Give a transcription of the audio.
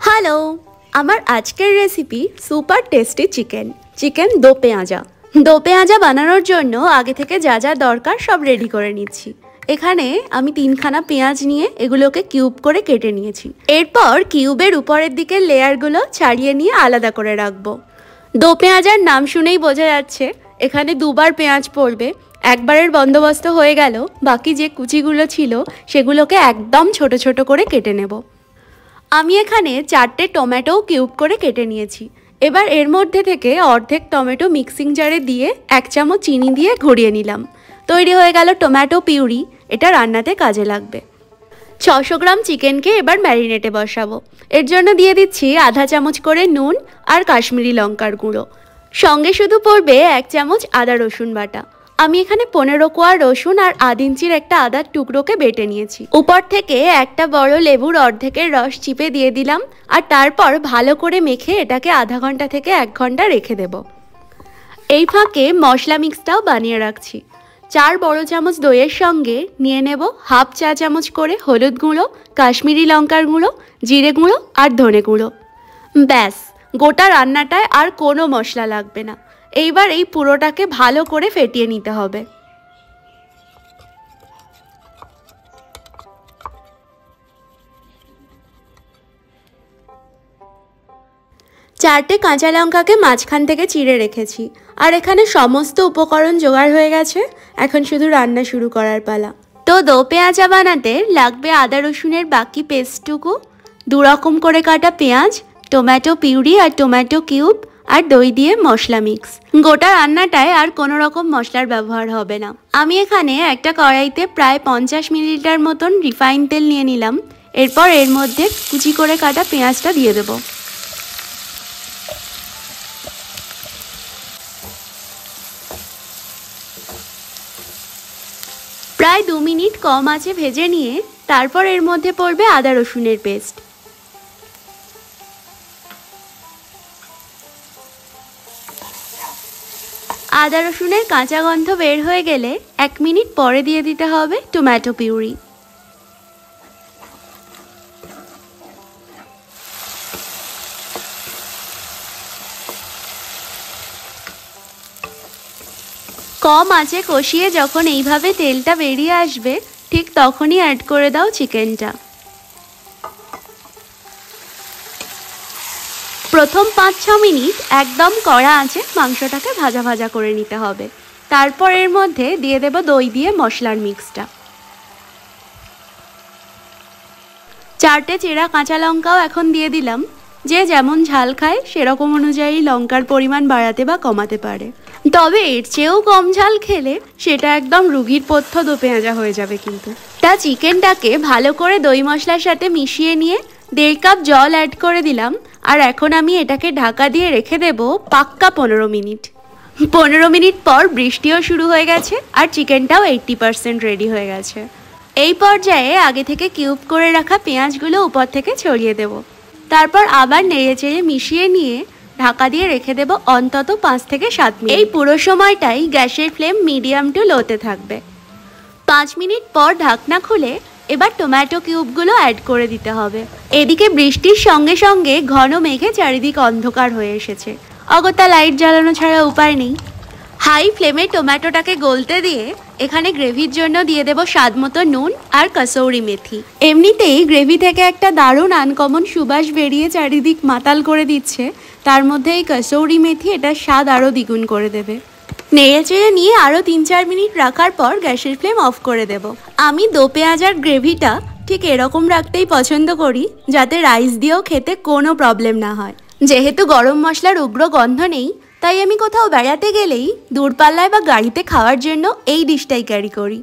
Hello, আমার আজকের recipe super tasty chicken দো পেঁয়াজা বানানোর জন্য আগে থেকে যা যা দরকার সব রেডি করে নিচ্ছি। এখানে আমি 3খানা পেঁয়াজ নিয়ে এগুলোকে কিউব করে কেটে নিয়েছি। এরপর কিউবের উপরের দিকের লেয়ারগুলো ছাড়িয়ে নিয়ে আলাদা করে রাখবো। দো পেঁয়াজার নাম শুনেই বোঝা যাচ্ছে এখানে দুবার পেঁয়াজ পড়বে। একবারের বন্দোবস্ত হয়ে গেল, বাকি যে কুচিগুলো ছিল সেগুলোকে একদম ছোট ছোট করে কেটে নেব। আমি এখানে 4টে টমেটো কিউব করে কেটে নিয়েছি। এবার এর মধ্যে থেকে অর্ধেক টমেটো মিক্সিং জারে দিয়ে 1 চামচ চিনি দিয়ে ঘুরিয়ে নিলাম। তৈরি হয়ে গেল টমেটো পিউরি। এটা রান্নাতে কাজে লাগবে। 600 গ্রাম চিকেনকে এবার ম্যারিনেটে বসাবো। এর জন্য দিয়ে দিচ্ছি আধা চামচ করে নুন আর কাশ্মীরি লঙ্কার গুঁড়ো। সঙ্গে শুধু পড়বে 1 চামচ আদা রসুন বাটা। আমি এখানে 15 কোয়া রসুন আর আধ ইঞ্চির একটা আদার টুকরোকে বেটে নিয়েছি। উপর থেকে একটা বড় লেবুর অর্ধেকের রস চিপে দিয়ে দিলাম আর তারপর ভালো করে মেখে এটাকে আধা ঘন্টা থেকে 1 ঘন্টা রেখে দেব। এই ফাঁকে মশলা মিক্সটাও বানিয়ে রাখছি। 4 বড় চামচ দইয়ের সঙ্গে নিয়ে নেব হাফ চা চামচ করে হলুদ গুঁড়ো, কাশ্মীরি লঙ্কার গুঁড়ো, জিরে গুঁড়ো আর ধনে গুঁড়ো। ব্যাস, গোটা রান্নাটায় আর কোনো মশলা লাগবে না। এইবার এই পুরোটাকে ভালো করে ফেটিয়ে নিতে হবে। চারটে কাঁচা লঙ্কাকে মাঝখান থেকে চিড়ে রেখেছি। আর এখানে সমস্ত উপকরণ জোগাড় হয়ে গেছে। এখন শুধু রান্না শুরু করার পালা। তো দো পেঁয়াজা বানাতে লাগবে আদা রসুনের বাকি পেস্টটুকু, 2 রকম করে কাটা পেঁয়াজ, টমেটো পিউরি আর টমেটো কিউব আর দই দিয়ে মশলা মিক্স। গোটা রান্নাটায় আর কোনো রকম মশলার ব্যবহার হবে না। আমি এখানে একটা কড়াইতে প্রায় 50 মিলিলিটার মতন রিফাইন তেল নিয়ে নিলাম। এরপর এর মধ্যে কুচি করে কাটা পেঁয়াজটা দিয়ে দেব। প্রায় 2 মিনিট কম আঁচে ভেজে নিয়ে তারপর এর মধ্যে পড়বে আদা রসুনের পেস্ট। আদা রসুনের কাঁচা গন্ধ বের হয়ে গেলে 1 মিনিট পরে দিয়ে দিতে হবে টমেটো পিউরি। কম আঁচে কষিয়ে যখন এইভাবে তেলটা বেরিয়ে আসবে ঠিক তখনই অ্যাড করে দাও চিকেনটা। প্রথম 5-6 মিনিট একদম কড়া আঁচে মাংসটাকে ভাজা ভাজা করে নিতে হবে। তারপর এর মধ্যে দিয়ে দেব দই দিয়ে মশলার মিক্সটা। 4টে চেরা কাঁচা লঙ্কাও এখন দিয়ে দিলাম। যে যেমন ঝাল খায় সেরকম অনুযায়ী লঙ্কার পরিমাণ বাড়াতে বা কমাতে পারে। তবে এর চেয়েও কম ঝাল খেলে সেটা একদম রুগীর পথ্য দো পেঁয়াজা হয়ে যাবে। কিন্তু তা চিকেনটাকে ভালো করে দই মশলার সাথে মিশিয়ে নিয়ে 1.5 কাপ জল অ্যাড করে দিলাম। আর এখন আমি এটাকে ঢাকা দিয়ে রেখে দেব পাক্কা 15 মিনিট। 15 মিনিট পর বৃষ্টিও শুরু হয়ে গেছে আর চিকেনটাও 80% রেডি হয়ে গেছে। এই পর্যায়ে আগে থেকে কিউব করে রাখা পেঁয়াজগুলো উপর থেকে ছড়িয়ে দেব। তারপর আবার নেড়েচেড়ে মিশিয়ে নিয়ে ঢাকা দিয়ে রেখে দেব অন্তত 5 থেকে 7 মিনিট। এই পুরো সময়টাই গ্যাসের ফ্লেম মিডিয়াম টু লোতে থাকবে। 5 মিনিট পর ঢাকনা খুলে এবার টমেটো কিউবগুলো অ্যাড করে দিতে হবে। এদিকে বৃষ্টির সঙ্গে সঙ্গে ঘন মেঘে চারিদিক অন্ধকার হয়ে এসেছে। অগত্যা লাইট জ্বালানো ছাড়া উপায় নেই। হাই ফ্লেমে টমেটোটাকে গলতে দিয়ে এখানে গ্রেভির জন্য দিয়ে দেব স্বাদ মতো নুন আর কসৌরি মেথি। এমনিতেই গ্রেভি থেকে একটা দারুণ আনকমন সুবাস বেরিয়ে চারিদিক মাতাল করে দিচ্ছে। তার মধ্যে এই কসৌরি মেথি এটার স্বাদ আরও দ্বিগুণ করে দেবে। নেড়েচেড়ে নিয়ে আরও 3-4 মিনিট রাখার পর গ্যাসের ফ্লেম অফ করে দেব। আমি দো পেঁয়াজার গ্রেভিটা ঠিক এরকম রাখতেই পছন্দ করি যাতে রাইস দিয়েও খেতে কোনো প্রবলেম না হয়। যেহেতু গরম মশলার উগ্র গন্ধ নেই তাই আমি কোথাও বেড়াতে গেলেই দূরপাল্লায় বা গাড়িতে খাওয়ার জন্য এই ডিশটাই ক্যারি করি।